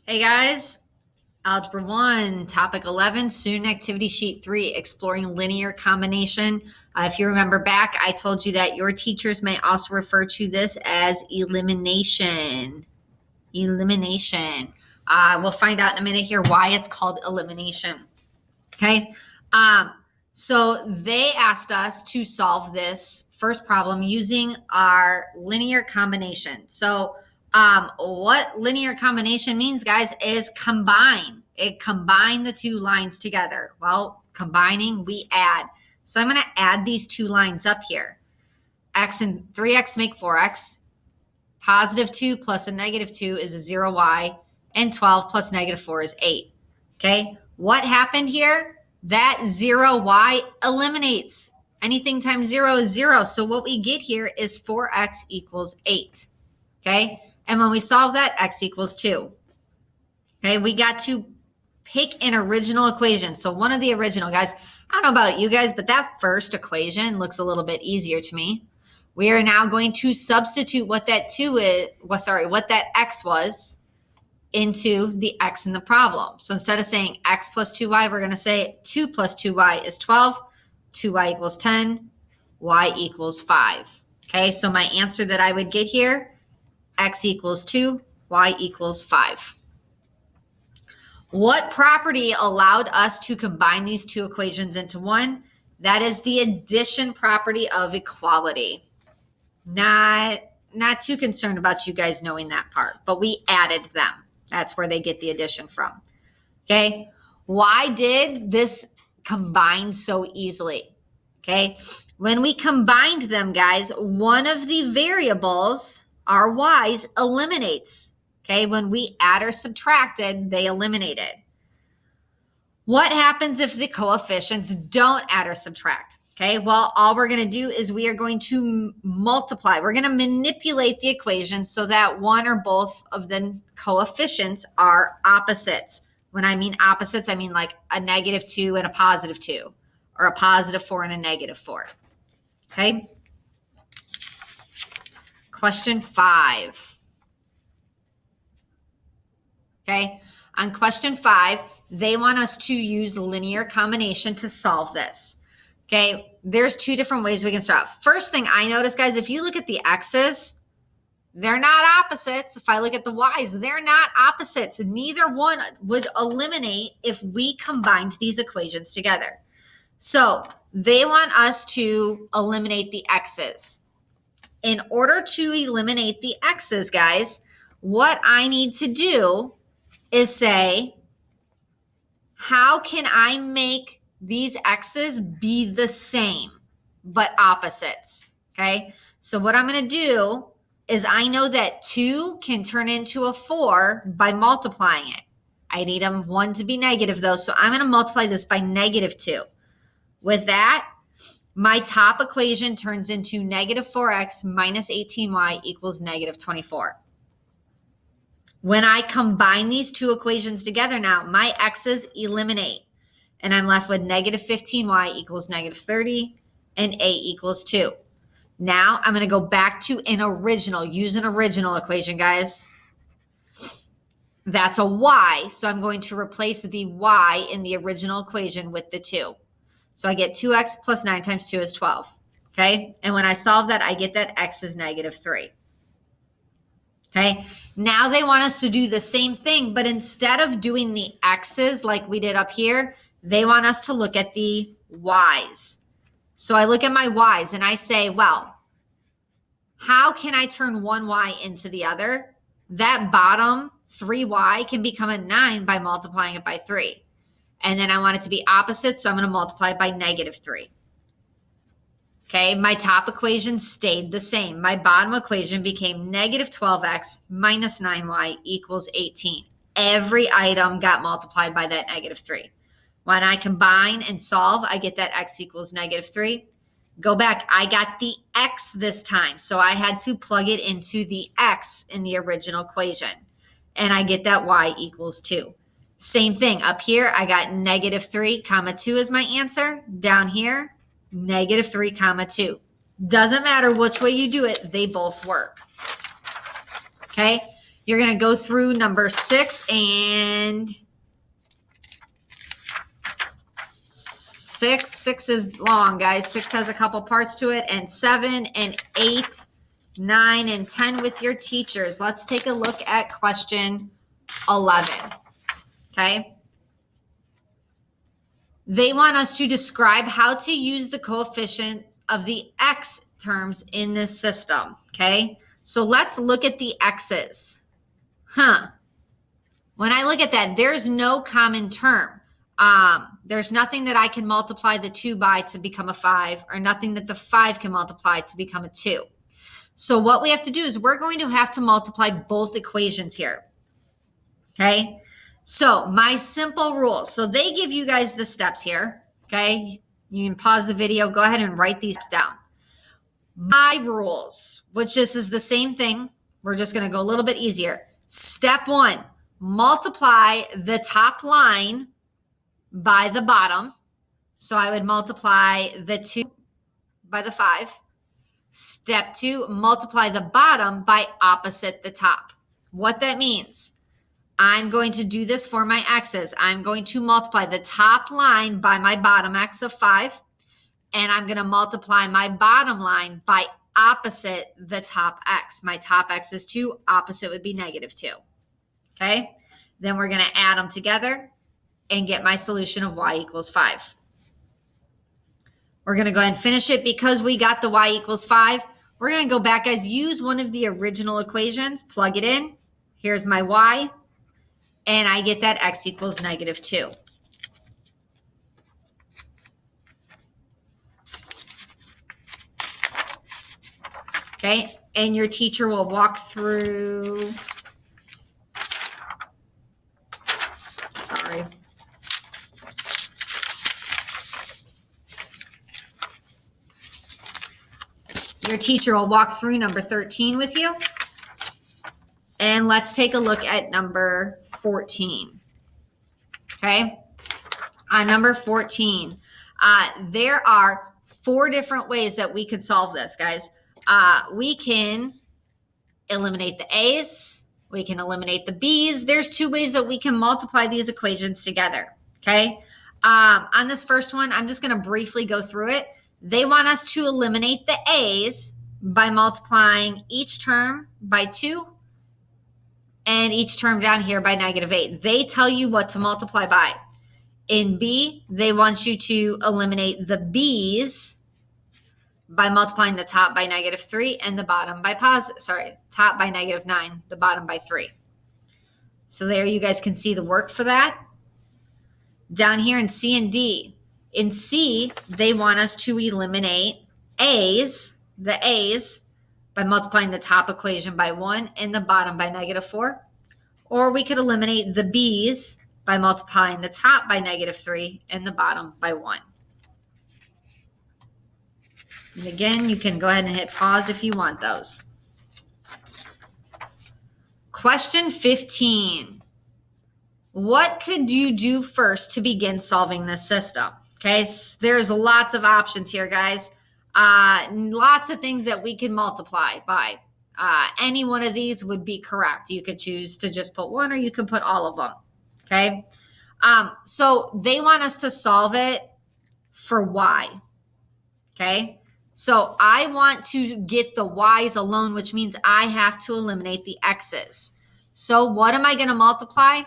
Hey guys, Algebra 1, Topic 11, Student Activity Sheet 3, Exploring Linear Combination. If you remember back, I told you that your teachers may also refer to this as elimination. Elimination. We'll find out in a minute here why it's called elimination. Okay. So they asked us to solve this first problem using our linear combination. So what linear combination means, guys, is combine. It combine the two lines together. Well, combining, we add. So I'm going to add these two lines up here. X and 3x make 4x. Positive 2 plus a negative 2 is a 0y. And 12 plus negative 4 is 8. Okay. What happened here? That 0y eliminates. Anything times 0 is 0. So what we get here is 4x equals 8. Okay. And when we solve that, x equals 2. Okay. We got to pick an original equation. So one of the original, guys, I don't know about you guys, but that first equation looks a little bit easier to me. We are now going to substitute what that what that x was into the x in the problem. So instead of saying x plus 2y, we're going to say 2 plus 2y is 12, 2y equals 10, y equals 5. Okay, so my answer that I would get here, x equals 2, y equals 5. What property allowed us to combine these two equations into one? That is the addition property of equality. Not too concerned about you guys knowing that part, but we added them. That's where they get the addition from. Okay. Why did this combine so easily? Okay. When we combined them, guys, one of the variables, our y's, eliminates. Okay. When we add or subtracted, they eliminated. What happens if the coefficients don't add or subtract? Okay, well, all we're going to do is we are going to multiply. We're going to manipulate the equation so that one or both of the coefficients are opposites. When I mean opposites, I mean like a negative 2 and a positive 2, or a positive 4 and a negative 4. Okay. Question 5. Okay, on question 5, they want us to use linear combination to solve this. Okay, there's two different ways we can start. First thing I notice, guys, if you look at the x's, they're not opposites. If I look at the y's, they're not opposites. Neither one would eliminate if we combined these equations together. So they want us to eliminate the x's. In order to eliminate the x's, guys, what I need to do is say, how can I make these x's be the same but opposites? Okay, so what I'm going to do is I know that 2 can turn into a 4 by multiplying it. I need one to be negative though, so I'm going to multiply this by negative 2. With that, my top equation turns into negative 4x minus 18y equals negative 24. When I combine these two equations together now, my x's eliminate. And I'm left with negative 15y equals negative 30 and a equals 2. Now I'm going to go back to use an original equation, guys. That's a y, so I'm going to replace the y in the original equation with the 2. So I get 2x plus 9 times 2 is 12. Okay, and when I solve that, I get that x is negative 3. Okay, now they want us to do the same thing, but instead of doing the x's like we did up here, they want us to look at the y's. So I look at my y's and I say, well, how can I turn one y into the other? That bottom 3y can become a 9 by multiplying it by 3. And then I want it to be opposite, so I'm going to multiply it by negative 3. Okay, my top equation stayed the same. My bottom equation became negative 12x minus 9y equals 18. Every item got multiplied by that negative 3. When I combine and solve, I get that x equals negative 3. Go back, I got the x this time, so I had to plug it into the x in the original equation. And I get that y equals 2. Same thing, up here, I got negative 3 comma 2 is my answer. Down here, negative 3 comma 2. Doesn't matter which way you do it, they both work. Okay, You're going to go through number 6 and 6. 6 is long, guys. 6 has a couple parts to it. And 7 and 8, 9 and 10 with your teachers. Let's take a look at question 11. Okay. They want us to describe how to use the coefficient of the x terms in this system. Okay. So let's look at the x's. When I look at that, there's no common term. There's nothing that I can multiply the 2 by to become a 5, or nothing that the 5 can multiply to become a 2. So what we have to do is we're going to have to multiply both equations here. Okay. So my simple rules. So they give you guys the steps here. Okay. You can pause the video, go ahead and write these down. My rules, which this is the same thing. We're just going to go a little bit easier. Step 1, multiply the top line by the bottom. So I would multiply the 2 by the 5. Step 2, multiply the bottom by opposite the top. What that means, I'm going to do this for my x's. I'm going to multiply the top line by my bottom x of 5, and I'm going to multiply my bottom line by opposite the top x. My top x is 2, opposite would be -2. Okay? Then we're going to add them together and get my solution of y equals 5. We're going to go ahead and finish it because we got the y equals 5. We're going to go back, guys, use one of the original equations, plug it in. Here's my y, and I get that x equals -2. Okay, and your teacher will walk through, sorry. Your teacher will walk through number 13 with you. And let's take a look at number 14. Okay, on number 14, there are 4 different ways that we could solve this, guys. We can eliminate the A's. We can eliminate the B's. There's 2 ways that we can multiply these equations together. Okay. On this first one, I'm just going to briefly go through it. They want us to eliminate the A's by multiplying each term by 2 and each term down here by -8. They tell you what to multiply by. In B, they want you to eliminate the B's by multiplying the top by -3 and the bottom by top by -9, the bottom by 3. So there you guys can see the work for that. Down here in C and D, in C, they want us to eliminate the A's, by multiplying the top equation by 1 and the bottom by -4. Or we could eliminate the B's by multiplying the top by -3 and the bottom by 1. And again, you can go ahead and hit pause if you want those. Question 15. What could you do first to begin solving this system? Okay, so there's lots of options here, guys. Lots of things that we can multiply by. Any one of these would be correct. You could choose to just put one, or you could put all of them. Okay, so they want us to solve it for y. Okay, so I want to get the y's alone, which means I have to eliminate the x's. So what am I going to multiply?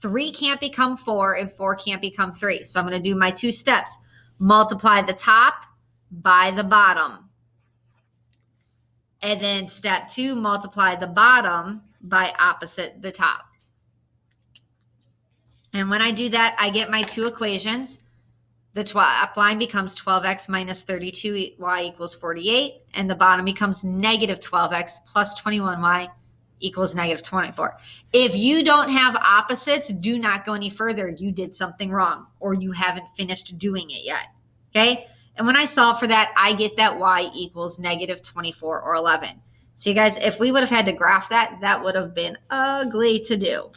3 can't become 4, and 4 can't become 3. So I'm going to do my 2 steps. Multiply the top by the bottom. And then step 2, multiply the bottom by opposite the top. And when I do that, I get my 2 equations. The top line becomes 12x minus 32y equals 48. And the bottom becomes -12x plus 21y equals -24. If you don't have opposites, do not go any further. You did something wrong, or you haven't finished doing it yet. Okay? And when I solve for that, I get that y equals -24 or 11. See, guys, if we would have had to graph that, that would have been ugly to do.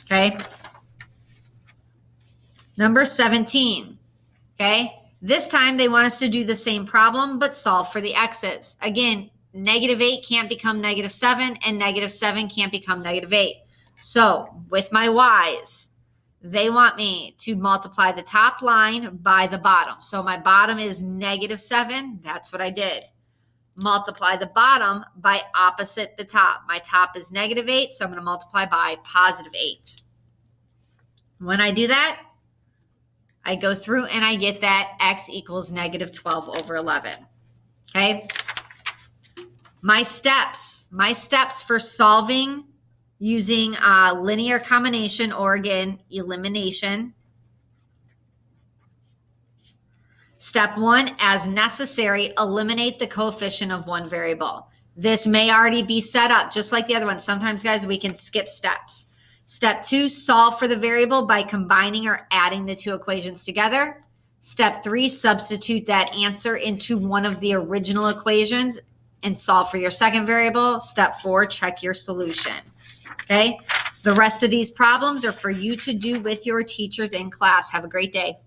Okay? Number 17. Okay? This time they want us to do the same problem, but solve for the x's. Again, -8 can't become -7, and -7 can't become -8. So with my y's, they want me to multiply the top line by the bottom. So my bottom is -7. That's what I did. Multiply the bottom by opposite the top. My top is -8, so I'm going to multiply by +8. When I do that, I go through and I get that x equals -12 over 11. Okay. My steps for solving using linear combination or again, elimination. Step 1, as necessary, eliminate the coefficient of one variable. This may already be set up just like the other one. Sometimes, guys, we can skip steps. Step 2, solve for the variable by combining or adding the two equations together. Step 3, substitute that answer into one of the original equations and solve for your second variable. Step 4, check your solution. Okay? The rest of these problems are for you to do with your teachers in class. Have a great day.